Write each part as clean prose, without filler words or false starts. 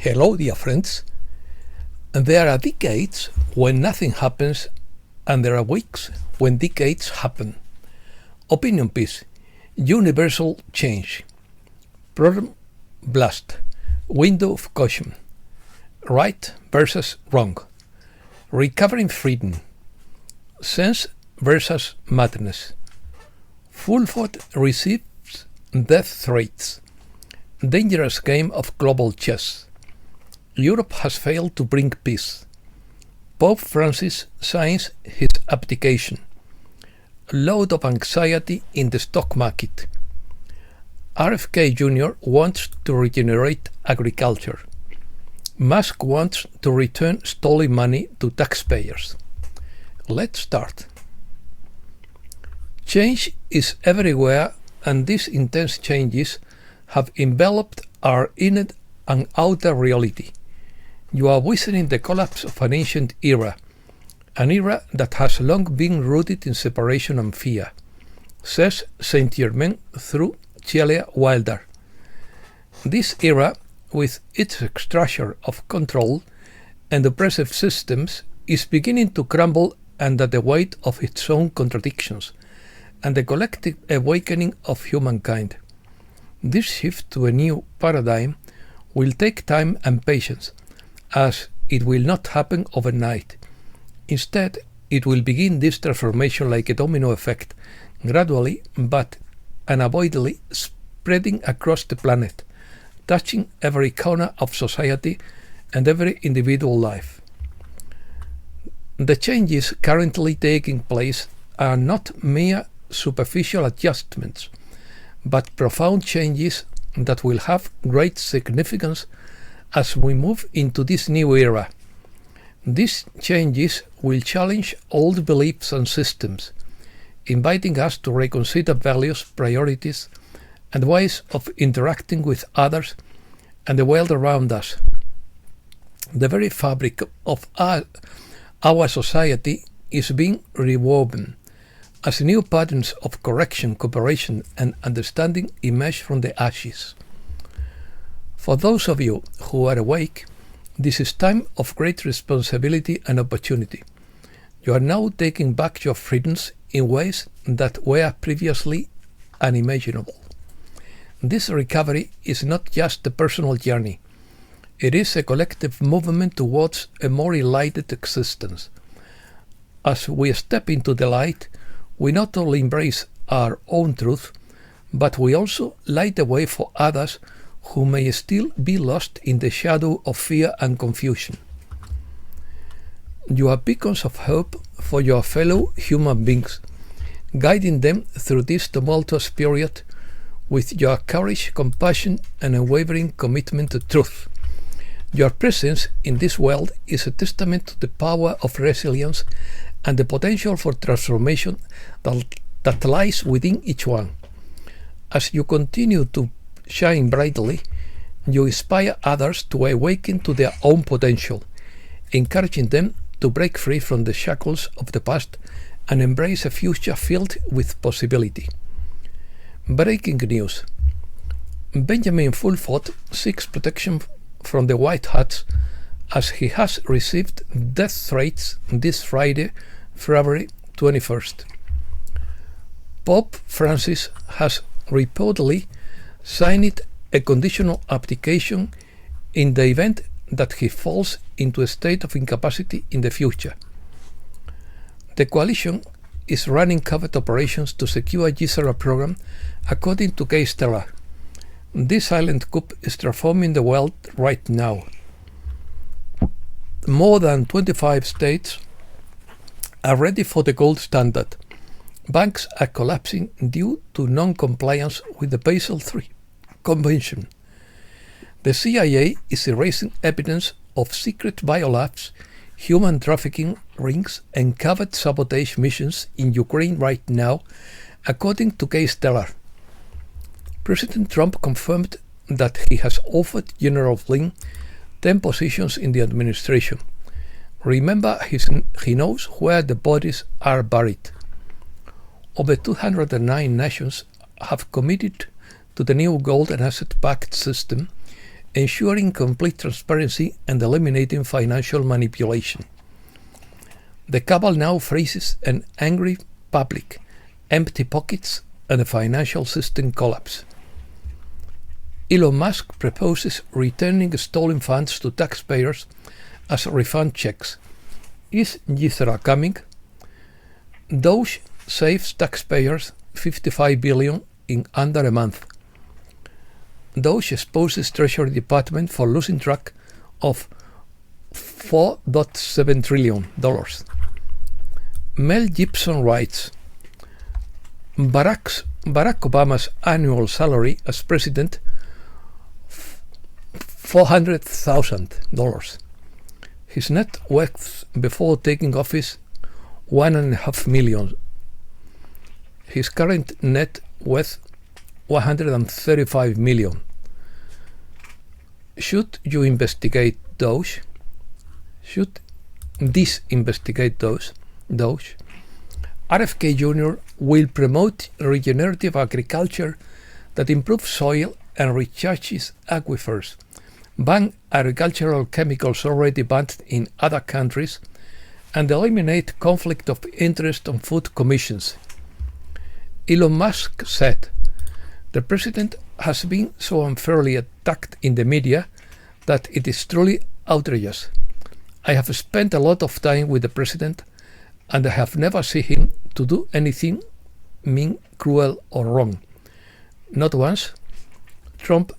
Hello, dear friends. There are decades when nothing happens, and there are weeks when decades happen. Opinion piece, universal change. Proton Blast, window of caution. Right versus wrong. Recovering freedom. Sense versus madness. Fulford receives death threats. Dangerous game of global chess. Europe has failed to bring peace. Pope Francis signs his abdication. Load of anxiety in the stock market. RFK Jr. wants to regenerate agriculture. Musk wants to return stolen money to taxpayers. Let's start. Change is everywhere, and these intense changes have enveloped our inner and outer reality. You are witnessing the collapse of an ancient era, an era that has long been rooted in separation and fear, says Saint Germain through Celia Wilder. This era, with its structure of control and oppressive systems, is beginning to crumble under the weight of its own contradictions and the collective awakening of humankind. This shift to a new paradigm will take time and patience, as it will not happen overnight. Instead, it will begin this transformation like a domino effect, gradually but unavoidably spreading across the planet, touching every corner of society and every individual life. The changes currently taking place are not mere superficial adjustments, but profound changes that will have great significance as we move into this new era. These changes will challenge old beliefs and systems, inviting us to reconsider values, priorities, and ways of interacting with others and the world around us. The very fabric of our society is being rewoven as new patterns of correction, cooperation, and understanding emerge from the ashes. For those of you who are awake, this is time of great responsibility and opportunity. You are now taking back your freedoms in ways that were previously unimaginable. This recovery is not just a personal journey. It is a collective movement towards a more enlightened existence. As we step into the light, we not only embrace our own truth, but we also light the way for others who may still be lost in the shadow of fear and confusion. You are beacons of hope for your fellow human beings, guiding them through this tumultuous period with your courage, compassion, and unwavering commitment to truth. Your presence in this world is a testament to the power of resilience and the potential for transformation that lies within each one. As you continue to shine brightly, you inspire others to awaken to their own potential, encouraging them to break free from the shackles of the past and embrace a future filled with possibility. Breaking news. Benjamin Fulford seeks protection from the White Hats as he has received death threats this Friday, February 21st. Pope Francis has reportedly signed a conditional abdication in the event that he falls into a state of incapacity in the future. The coalition is running covert operations to secure a Gisela program, according to Keir Starmer. This silent coup is transforming the world right now. More than 25 states are ready for the gold standard. Banks are collapsing due to non-compliance with the Basel III Convention. The CIA is erasing evidence of secret biolabs, human trafficking rings, and covert sabotage missions in Ukraine right now, according to Keir Starmer. President Trump confirmed that he has offered General Flynn 10 positions in the administration. Remember, he knows where the bodies are buried. Over 209 nations have committed to the new gold and asset-backed system, ensuring complete transparency and eliminating financial manipulation. The cabal now faces an angry public, empty pockets, and a financial system collapse. Elon Musk proposes returning stolen funds to taxpayers as refund checks. Is Jithra coming? Doge saves taxpayers $55 billion in under a month. Doge exposes Treasury Department for losing track of $4.7 trillion. Mel Gibson writes, Barack Obama's annual salary as president, $400,000. His net worth before taking office, $1.5 million. His current net worth, $135 million. Should you investigate Doge? Should disinvestigate Doge? RFK Jr. will promote regenerative agriculture that improves soil and recharges aquifers, ban agricultural chemicals already banned in other countries, and eliminate conflict of interest on food commissions. Elon Musk said, "The president has been so unfairly attacked in the media that it is truly outrageous. I have spent a lot of time with the president and I have never seen him to do anything mean, cruel, or wrong. Not once." Trump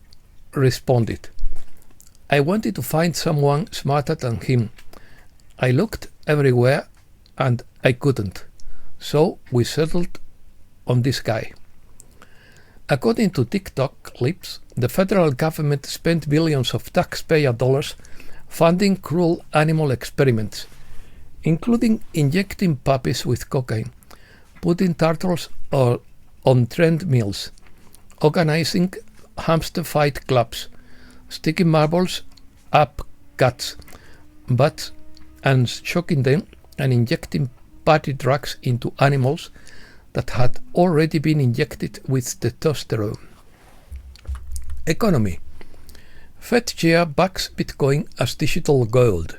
responded, "I wanted to find someone smarter than him. I looked everywhere and I couldn't. So we settled on this guy." According to TikTok clips, the federal government spent billions of taxpayer dollars funding cruel animal experiments, including injecting puppies with cocaine, putting turtles on treadmills, organizing hamster fight clubs, sticking marbles up cats' butts and shocking them, and injecting party drugs into animals that had already been injected with testosterone. Economy. Fed chair backs Bitcoin as digital gold.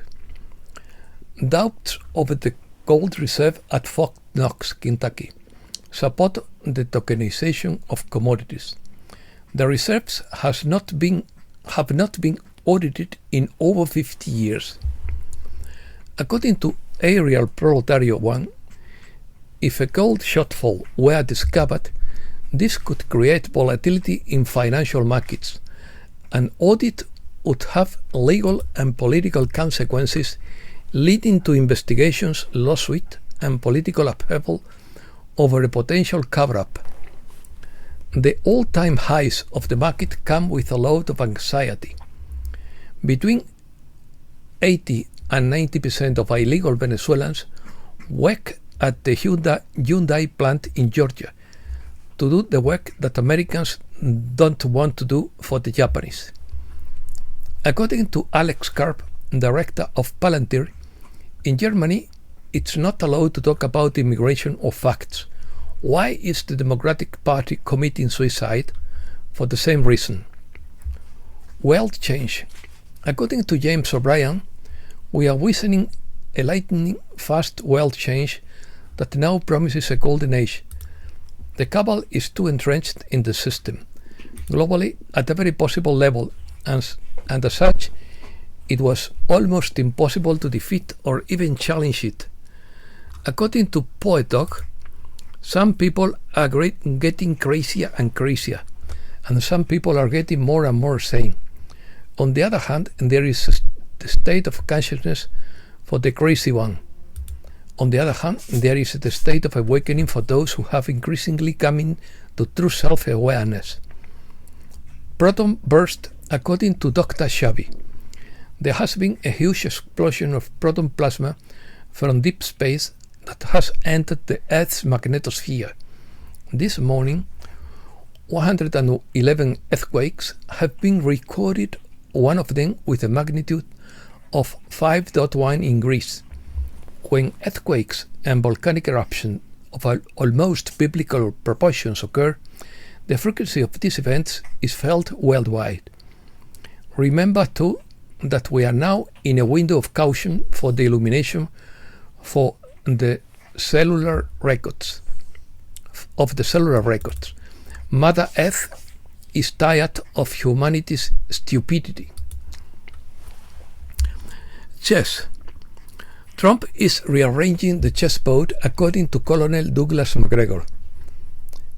Doubts over the gold reserve at Fort Knox, Kentucky, support the tokenization of commodities. The reserves have not been audited in over 50 years. According to Ariel Proletario 1, if a gold shortfall were discovered, this could create volatility in financial markets. An audit would have legal and political consequences, leading to investigations, lawsuits, and political upheaval over a potential cover-up. The all-time highs of the market come with a load of anxiety. Between 80 and 90% of illegal Venezuelans work at the Hyundai plant in Georgia to do the work that Americans don't want to do for the Japanese. According to Alex Karp, director of Palantir, in Germany, it's not allowed to talk about immigration or facts. Why is the Democratic Party committing suicide? For the same reason. World change. According to James O'Brien, we are witnessing a lightning-fast world change that now promises a golden age. The cabal is too entrenched in the system, globally at every possible level, and as such, it was almost impossible to defeat or even challenge it. According to Poet Dog, some people are getting crazier and crazier, and some people are getting more and more sane. On the other hand, there is the state of consciousness for the crazy one. On the other hand, there is the state of awakening for those who have increasingly come to true self-awareness. Proton Burst. According to Dr. Xavi, there has been a huge explosion of proton plasma from deep space that has entered the Earth's magnetosphere. This morning, 111 earthquakes have been recorded, one of them with a magnitude of 5.1 in Greece. When earthquakes and volcanic eruptions of almost biblical proportions occur, the frequency of these events is felt worldwide. Remember too that we are now in a window of caution for the illumination for the cellular records. Mother Earth is tired of humanity's stupidity. Chess. Trump is rearranging the chessboard according to Colonel Douglas MacGregor.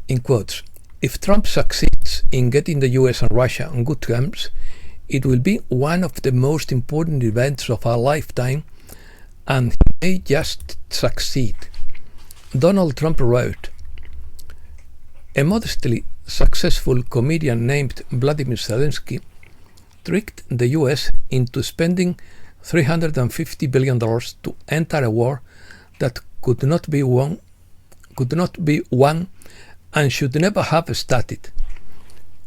In quotes, if Trump succeeds in getting the US and Russia on good terms, it will be one of the most important events of our lifetime, and he may just succeed. Donald Trump wrote, a modestly successful comedian named Vladimir Zelensky tricked the US into spending $350 billion to enter a war that could not be won and should never have started.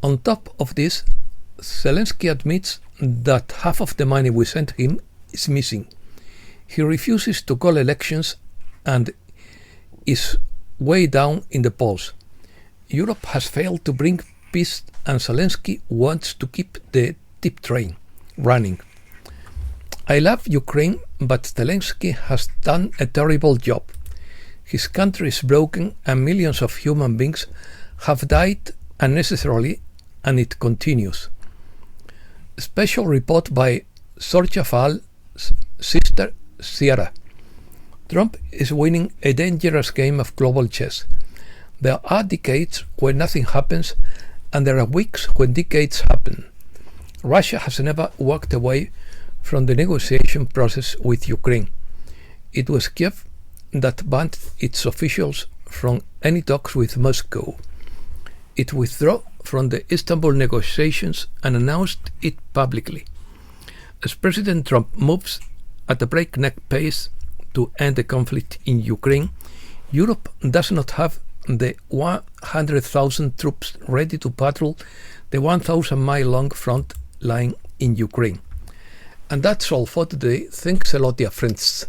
On top of this, Zelensky admits that half of the money we sent him is missing. He refuses to call elections and is way down in the polls. Europe has failed to bring peace, and Zelensky wants to keep the tip train running. I love Ukraine, but Zelensky has done a terrible job. His country is broken and millions of human beings have died unnecessarily, and it continues. A special report by Sorcha Faal's sister Sierra. Trump is winning a dangerous game of global chess. There are decades when nothing happens, and there are weeks when decades happen. Russia has never walked away from the negotiation process with Ukraine. It was Kiev that banned its officials from any talks with Moscow. It withdrew from the Istanbul negotiations and announced it publicly. As President Trump moves at a breakneck pace to end the conflict in Ukraine, Europe does not have the 100,000 troops ready to patrol the 1,000-mile-long front line in Ukraine. And that's all for today. Thanks a lot, dear friends.